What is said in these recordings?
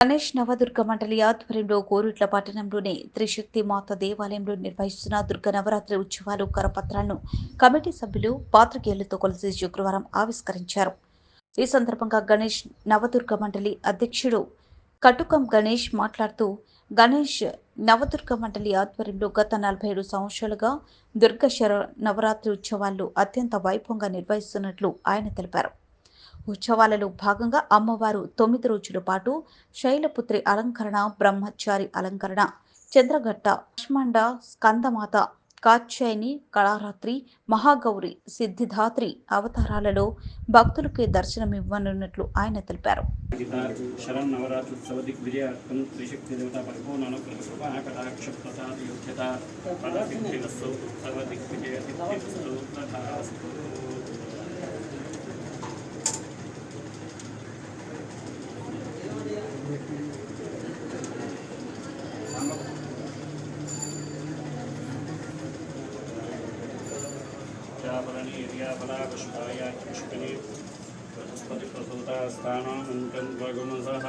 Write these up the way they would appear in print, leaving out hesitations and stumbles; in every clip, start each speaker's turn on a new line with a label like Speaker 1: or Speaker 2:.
Speaker 1: గణేష్ నవదుర్గ మండలి ఆధ్వర్యంలో కోరుట్ల పట్టణంలోని త్రిశక్తి మాత దేవాలయంలో నిర్వహిస్తున్న దుర్గ నవరాత్రి ఉత్సవాలు కరపత్రాలను కమిటీ సభ్యులు పాత్రికేయులతో కలిసి శుక్రవారం ఆవిష్కరించారు. ఈ సందర్భంగా గణేష్ నవదుర్గ మండలి అధ్యక్షుడు కటుకం గణేష్ మాట్లాడుతూ, గణేష్ నవదుర్గ మండలి ఆధ్వర్యంలో గత 47 సంవత్సరాలుగా దుర్గ నవరాత్రి ఉత్సవాలు అత్యంత వైభవంగా నిర్వహిస్తున్నట్లు ఆయన తెలిపారు. ఉత్సవాలలో భాగంగా అమ్మవారు 9 రోజుల పాటు శైలపుత్రి అలంకరణ, బ్రహ్మచారి అలంకరణ, చంద్రఘట్ట, అష్మండ, స్కందమాత, కాత్యాయని, కళారాత్రి, మహాగౌరి, సిద్ధిదాత్రి అవతారాలలో భక్తులకి దర్శనమివ్వనున్నట్లు ఆయన తెలిపారు.
Speaker 2: पुष्पनी बृहस्पति प्रसूता स्थानांकं भगवंसः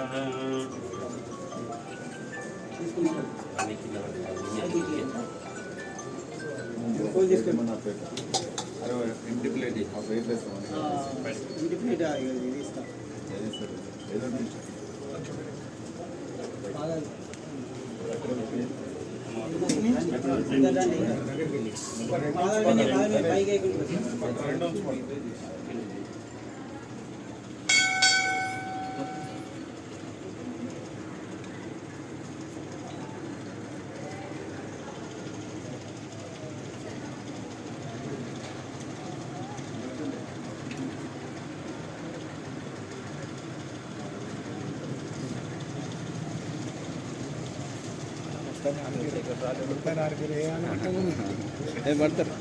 Speaker 3: పడతారు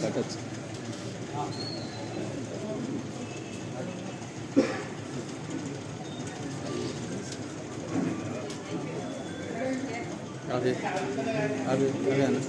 Speaker 3: పట్టచ్చు. అదే అదే అదే అన్న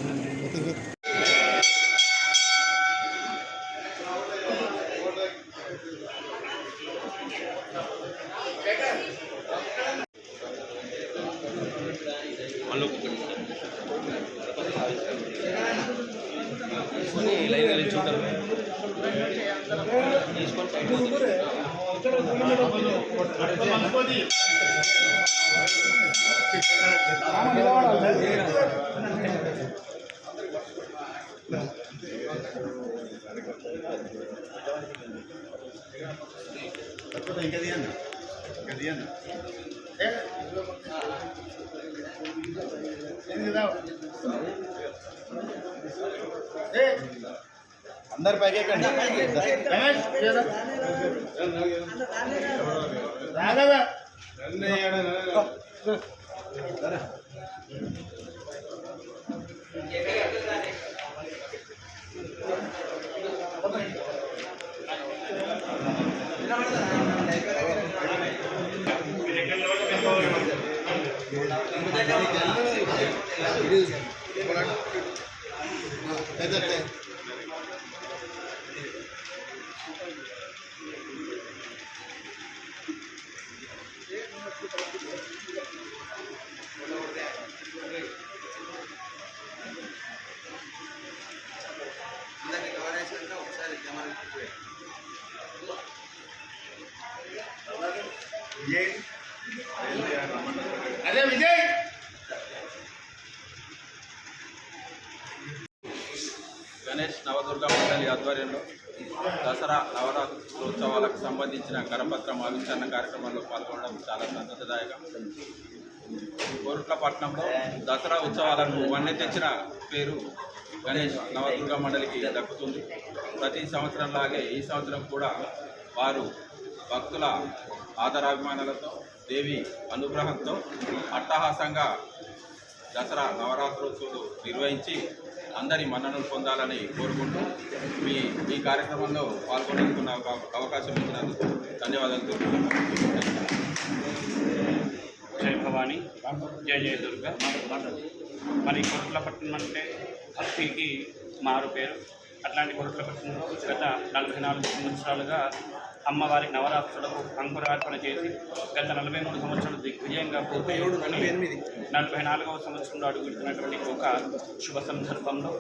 Speaker 3: अंदर पैके अरे विजय
Speaker 4: గణేష్ నవదుర్గ మండలి ఆధ్వర్యంలో దసరా నవరాత్రోత్సవాలకు సంబంధించిన కరపత్రం ఆవిష్కరణ కార్యక్రమంలో పాల్గొనడం చాలా సంతోషదాయకం. కోరుట్ల పట్టణంలో దసరా ఉత్సవాలకు వన్నె తెచ్చిన పేరు గణేష్ నవదుర్గ మండలికి దక్కుతుంది. ప్రతి సంవత్సరంలాగే ఈ సంవత్సరం కూడా వారు భక్తుల ఆదరాభిమానాలతో, దేవి అనుగ్రహంతో అట్టహాసంగా దసరా నవరాత్రోత్సవాలు నిర్వహించి అందరి మన్ననలు పొందాలని కోరుకుంటూ ఈ కార్యక్రమంలో పాల్గొనేందుకు నాకు అవకాశం ఇచ్చినందుకు ధన్యవాదాలు తెలుపుతున్నాను.
Speaker 2: జై భవానీ, జై జయ దుర్గ. మరి కోరుట్ల పట్టణం అంటే భక్తికి మారు పేరు. అట్లాంటి కోరుట్ల పట్టణంలో గత 44 సంవత్సరాలుగా అమ్మవారి నవరాత్రులకు అంకురార్పణ చేసి గత 43 సంవత్సరాలు దిగ్విజయంగా పూర్తి 44వ సంవత్సరంలో అడుగుతున్నటువంటి ఒక శుభ సందర్భంలో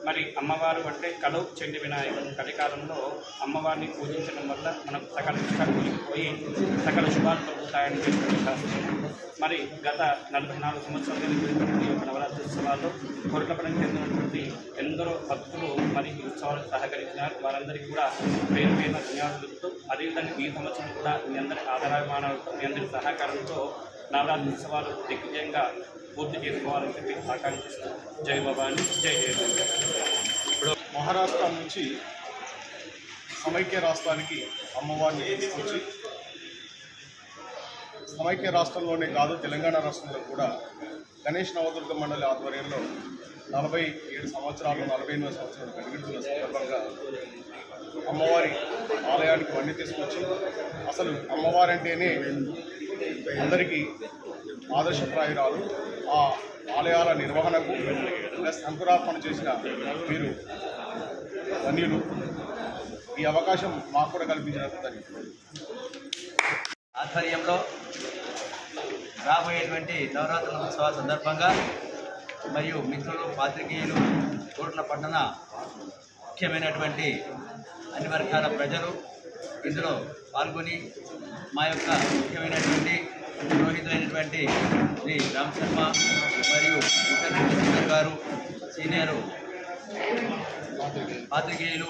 Speaker 2: మరి అమ్మవారు అంటే కలో చెండి వినాయకుడు కలికాలంలో అమ్మవారిని పూజించడం వల్ల మనకు సకల ఇష్టాలు పోయి సకల శుభాలు కలుగుతాయని చెప్పిన శాస్త్రం. మరి గత 44 సంవత్సరాలు జరిగినటువంటి యొక్క నవరాత్రి ఉత్సవాల్లో కొరటపడం చెందినటువంటి ఎందరో భక్తులు మరి ఈ ఉత్సవాలకు సహకరించినారు. వారందరికీ కూడా పేరు పేరున ధన్యవాదాలు తెలుపుతూ అదేవిధంగా ఈ సంవత్సరం కూడా మీ అందరి ఆదరాభిమానాలతో మీ అందరి సహకారంతో నవరాత్రి ఉత్సవాలు దిగ్విజయంగా పూర్తి చేసుకోవాలని చెప్పి ఆకాంక్షిస్తూ జై భవాని జై జయ.
Speaker 5: ఇప్పుడు మహారాష్ట్ర నుంచి సమైక్య రాష్ట్రానికి అమ్మవారిని తీసుకొచ్చి సమైక్య రాష్ట్రంలోనే కాదు తెలంగాణ రాష్ట్రంలో కూడా గణేష్ నవదుర్గ మండలి ఆధ్వర్యంలో 47 సంవత్సరాలు 48వ సంవత్సరాలు గడిగిడుతున్న సందర్భంగా అమ్మవారి ఆలయానికి వన్నీ తీసుకొచ్చి అసలు అమ్మవారి అంటేనే అందరికీ ఆదర్శప్రాయురాలు. ఆ ఆలయాల నిర్వహణకు ప్లస్ అంకురార్పణ చేసిన మీరు ధన్యులు. ఈ అవకాశం మాకు కూడా కల్పించినందుకు ధన్యవాదాలు.
Speaker 6: ఆధ్వర్యంలో రాబోయేటువంటి నవరాత్రుల ఉత్సవాల సందర్భంగా మరియు మిత్రులు పాత్రికేయులు కోట్ల పట్టణ ముఖ్యమైనటువంటి అన్ని వర్గాల ప్రజలు ఇందులో పాల్గొని మా యొక్క ముఖ్యమైనటువంటి పురోహితులైనటువంటి శ్రీ రామ్ శర్మ మరియు ఉత్తర్ గారు సీనియరు పాత్రికేయులు